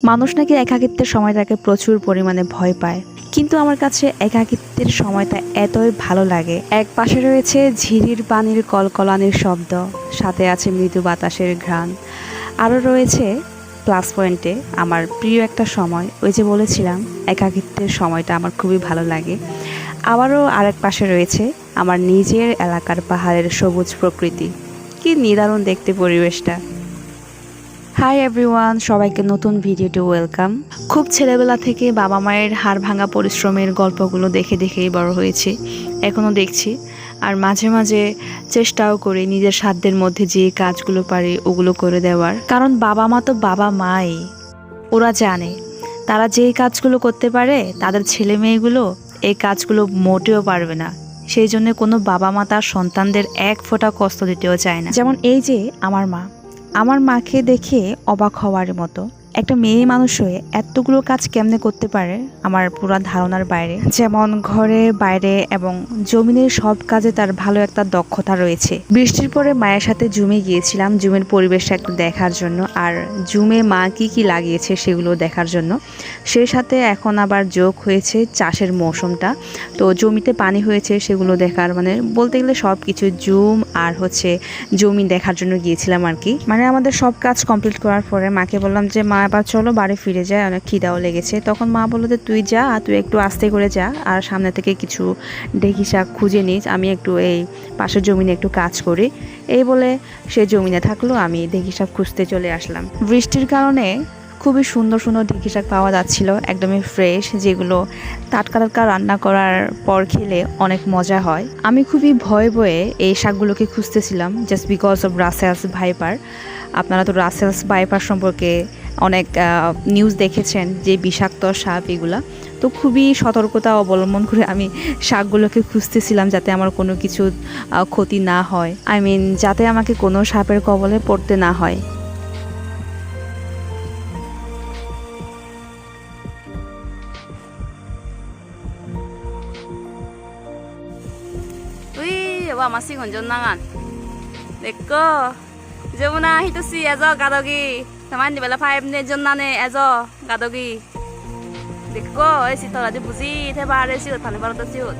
মানুষ নাকি একাকিত্বের সময়টাকে প্রচুর পরিমাণে ভয় পায়, কিন্তু আমার কাছে একাকিত্বের সময়টা এতই ভালো লাগে। এক পাশে রয়েছে ঝিরির পানির কলকলানির শব্দ, সাথে আছে মৃদু বাতাসের ঘ্রাণ, আরও রয়েছে প্লাস পয়েন্টে আমার প্রিয় একটা সময়, ওই যে বলেছিলাম একাকিত্বের সময়টা আমার খুবই ভালো লাগে। আবারও আরেক পাশে রয়েছে আমার নিজের এলাকার পাহাড়ের সবুজ প্রকৃতি, কি নিদারুণ দেখতে পরিবেশটা। হাই এভরিওয়ান, সবাইকে নতুন ভিডিওতে ওয়েলকাম। খুব ছেলেবেলা থেকে বাবা মায়ের হাড় ভাঙা পরিশ্রমের গল্পগুলো দেখে দেখেই বড় হয়েছি, এখনও দেখছি। আর মাঝে মাঝে চেষ্টাও করি নিজের সাধ্যের মধ্যে যে কাজগুলো পারি ওগুলো করে দেওয়ার, কারণ বাবা মা তো বাবা মাই, ওরা জানে তারা যেই কাজগুলো করতে পারে তাদের ছেলে মেয়েগুলো এই কাজগুলো মোটেও পারবে না। সেই জন্য কোনো বাবা মা তার সন্তানদের এক ফোঁটা কষ্ট দিতেও চায় না। যেমন এই যে আমার মাকে দেখে অবাক হওয়ার মতো, একটা মেয়ে মানুষ হয়ে এতগুলো কাজ কেমনে করতে পারে আমার পুরো ধারণার বাইরে। যেমন ঘরে বাইরে এবং জমিনের সব কাজে তার ভালো একটা দক্ষতা রয়েছে। বৃষ্টির পরে মায়ের সাথে জুমে গিয়েছিলাম জুমের পরিবেশটা একটু দেখার জন্য, আর জুমে মা কি লাগিয়েছে সেগুলো দেখার জন্য। সেই সাথে এখন আবার যোগ হয়েছে চাষের মৌসুমটা, তো জমিতে পানি হয়েছে সেগুলো দেখার, মানে বলতে গেলে সব কিছু জুম আর জমি দেখার জন্য গিয়েছিলাম আর কি। মানে আমাদের সব কাজ কমপ্লিট করার পরে মাকে বললাম যে মা এবার চলো বাড়ি ফিরে যায়, অনেক খিদাও লেগেছে। তখন মা বললো যে তুই একটু আস্তে করে যা, আর সামনে থেকে কিছু ঢেঁকি শাক খুঁজে নিস, আমি একটু এই পাশের জমিনে একটু কাজ করি। এই বলে সে জমিনে থাকলো, আমি ঢেঁকি শাক খুঁজতে চলে আসলাম। বৃষ্টির কারণে খুবই সুন্দর সুন্দর ঢেঁকি শাক পাওয়া যাচ্ছিল, একদমই ফ্রেশ, যেগুলো টাটকা টাটকা রান্না করার পর খেলে অনেক মজা হয়। আমি খুবই ভয়ে ভয়ে এই শাকগুলোকে খুঁজতেছিলাম, just because of Russell's viper. আপনারা তো রাসেলস ভাইপার সম্পর্কে অনেক নিউজ দেখেছেন, যে বিষাক্ত সাপ এগুলা। তো খুবই সতর্কতা অবলম্বন করে আমি শাকগুলোকে খুঁজতেছিলাম যাতে আমার কোনো কিছু ক্ষতি না হয়, যাতে আমাকে কোনো সাপের কবলে পড়তে না হয়। 와 마시 건전나간 내꺼 저분아 히토시 에저 가덕이 다만 니벨라 파이브네 전나네 에저 가덕이 내꺼 에시터라지 부지 대바레 시옷 타네 바로도 시옷।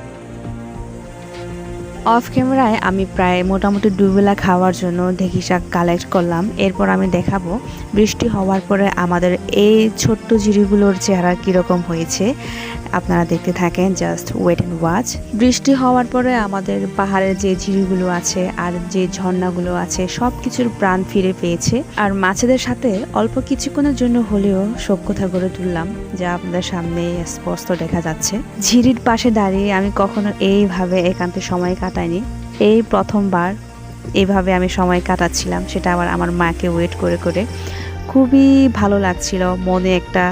অফ ক্যামেরায় আমি প্রায় মোটামুটি দুবেলা খাওয়ার জন্য ঢেঁকি শাক কালেক্ট করলাম। এরপর আমি দেখাবো বৃষ্টি হওয়ার পরে আমাদের এই ছোট্ট ঝিরিগুলোর চেহারা কীরকম হয়েছে। আপনারা দেখতে থাকেন, জাস্ট ওয়েট অ্যান্ড ওয়াচ। বৃষ্টি হওয়ার পরে আমাদের পাহাড়ের যে ঝিরিগুলো আছে আর যে ঝর্ণাগুলো আছে সব কিছুর প্রাণ ফিরে পেয়েছে। আর মাছেদের সাথে অল্প কিছুক্ষণের জন্য হলেও সখ্যতা গড়ে তুললাম, যা আপনাদের সামনে স্পষ্ট দেখা যাচ্ছে। ঝিরির পাশে দাঁড়িয়ে আমি কখনো এইভাবে একান্তে সময় কাটাইনি, এই প্রথমবার এইভাবে আমি সময় কাটাচ্ছিলাম, সেটা আবার আমার মাকে ওয়েট করে করে। খুবই ভালো লাগছিল, মনে একটা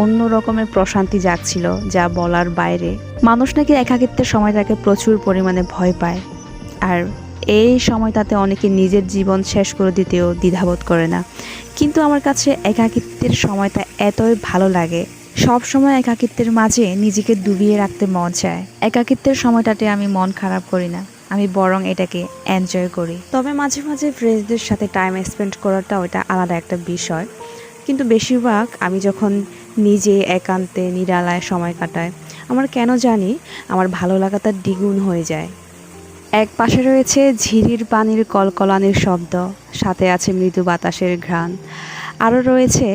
অন্য রকমের প্রশান্তি জাগছিল যা বলার বাইরে। মানুষ নাকি একাকিত্বের সময়টাকে প্রচুর পরিমাণে ভয় পায়, আর এই সময়টাতে অনেকে নিজের জীবন শেষ করে দিতেও দ্বিধাবোধ করে না, কিন্তু আমার কাছে একাকিত্বের সময়টা এতই ভালো লাগে। সব সময় একাকিত্বের মাঝে নিজেকে ডুবিয়ে রাখতে মন চায়। একাকিত্বের সময়টাতে আমি মন খারাপ করি না, আমি বরং এটাকে এনজয় করি। তবে মাঝে মাঝে ফ্রেন্ডসদের সাথে টাইম স্পেন্ড করাটা ওটা আলাদা একটা বিষয়, কিন্তু বেশিরভাগ আমি যখন নিজে একান্তে নিরালায় সময় কাটাই, আমার কেন জানি আমার ভালো লাগাটা দ্বিগুণ হয়ে যায়। এক পাশে রয়েছে ঝিরির পানির কলকলানির শব্দ, সাথে আছে মৃদু বাতাসের ঘ্রাণ, আরও রয়েছে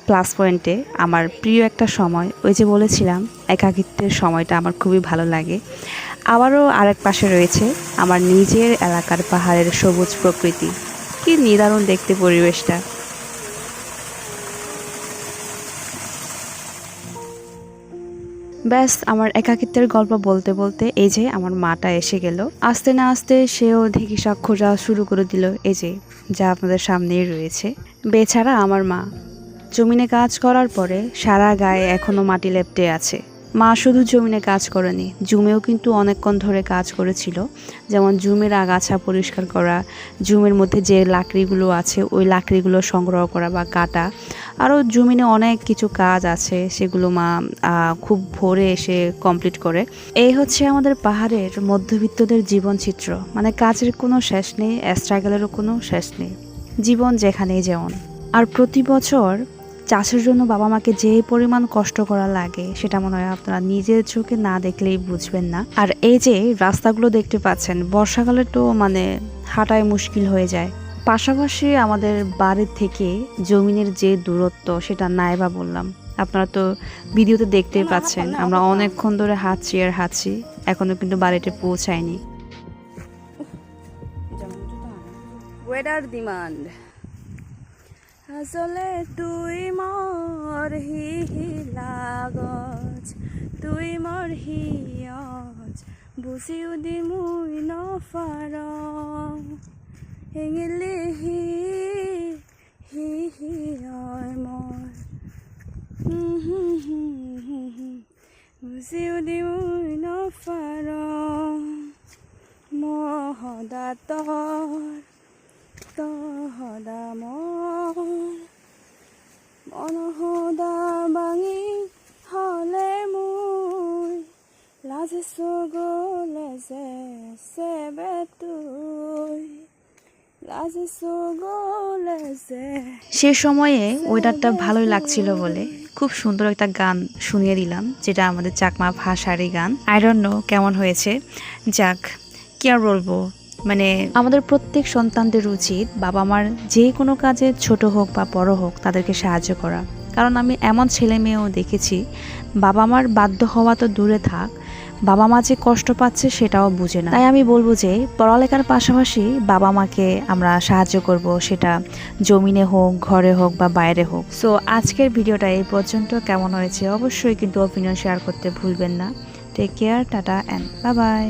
প্লাস পয়েন্টে আমার প্রিয় একটা সময়, ওই যে বলেছিলাম একাকিত্বের সময়টা আমার খুবই ভালো লাগে। আবারও আরেক পাশে রয়েছে আমার নিজের এলাকার পাহাড়ের সবুজ প্রকৃতি, কি নিদারুণ দেখতে পরিবেশটা। ব্যাস, আমার একাকিত্বের গল্প বলতে বলতে এই যে আমার মাটা এসে গেল। আস্তে না আস্তে সেও ঢেঁকি শাক খোঁজা শুরু করে দিল, এই যে যা আপনাদের সামনেই রয়েছে। বেচারা আমার মা জমিনে কাজ করার পরে সারা গায়ে এখনো মাটি লেপ্টে আছে। মা শুধু জমিনে কাজ করেনি, জুমেও কিন্তু অনেকক্ষণ ধরে কাজ করেছিল। যেমন জুমের আগাছা পরিষ্কার করা, জুমের মধ্যে যে লাকড়িগুলো আছে ওই লাকড়িগুলো সংগ্রহ করা বা কাটা, আরও জমিনে অনেক কিছু কাজ আছে, সেগুলো মা খুব ভোরে এসে কমপ্লিট করে। এই হচ্ছে আমাদের পাহাড়ের মধ্যবিত্তদের জীবনচিত্র, মানে কাজের কোনো শেষ নেই, স্ট্রাগলেরও কোনো শেষ নেই, জীবন যেখানেই যেমন। আর প্রতি বছর চাষের জন্য বাবা মাকে যে পরিমাণ কষ্ট করা লাগে সেটা মনে হয় আপনারা নিজের চোখে না দেখলেই বুঝবেন না। আর এই যে রাস্তাগুলো দেখতে পাচ্ছেন, বর্ষাকালে তো মানে হাঁটায় মুশকিল হয়ে যায়। পাশাপাশি আমাদের বাড়ির থেকে জমিনের যে দূরত্ব সেটা নাইবা বললাম, আপনারা তো ভিডিওতে দেখতেই পাচ্ছেন আমরা অনেকক্ষণ ধরে হাঁটছি আর হাঁটছি, এখনো কিন্তু বাড়িতে পৌঁছায়নি। ওয়েদার ডিমান্ড আসলে তুই মর হিলাগজ, তুই মর হিয়জ বুঝিও দি মুই নফাৰ হেঙিলি হি হি হি হয় মোৰ বুঝিও দি মুই নফাৰ মহদা তহদা মনহদা বাঙি হলে মুই লাজিছো গলে যে সেবে তুই লাজিছো গলে যে। সে সময়ে ওয়েদারটা ভালোই লাগছিল বলে খুব সুন্দর একটা গান শুনিয়ে দিলাম, যেটা আমাদের চাকমা ভাষারই গান। আই ডোন্ট নো কেমন হয়েছে, যাক কি আর বলবো। মানে আমাদের প্রত্যেক সন্তানদের উচিত বাবা মার যে কোনো কাজে ছোট হোক বা বড় হোক তাদেরকে সাহায্য করা। কারণ আমি এমন ছেলে মেয়েও দেখেছি বাবা মার বাধ্য হওয়া তো দূরে থাক, বাবা মা যে কষ্ট পাচ্ছে সেটাও বুঝে না। তাই আমি বলবো যে পড়ালেখার পাশাপাশি বাবা মাকে আমরা সাহায্য করব, সেটা জমিনে হোক, ঘরে হোক বা বাইরে হোক। সো আজকের ভিডিওটা এই পর্যন্ত। কেমন হয়েছে অবশ্যই কিন্তু অপিনিয়ন শেয়ার করতে ভুলবেন না। Take care, tata and bye by.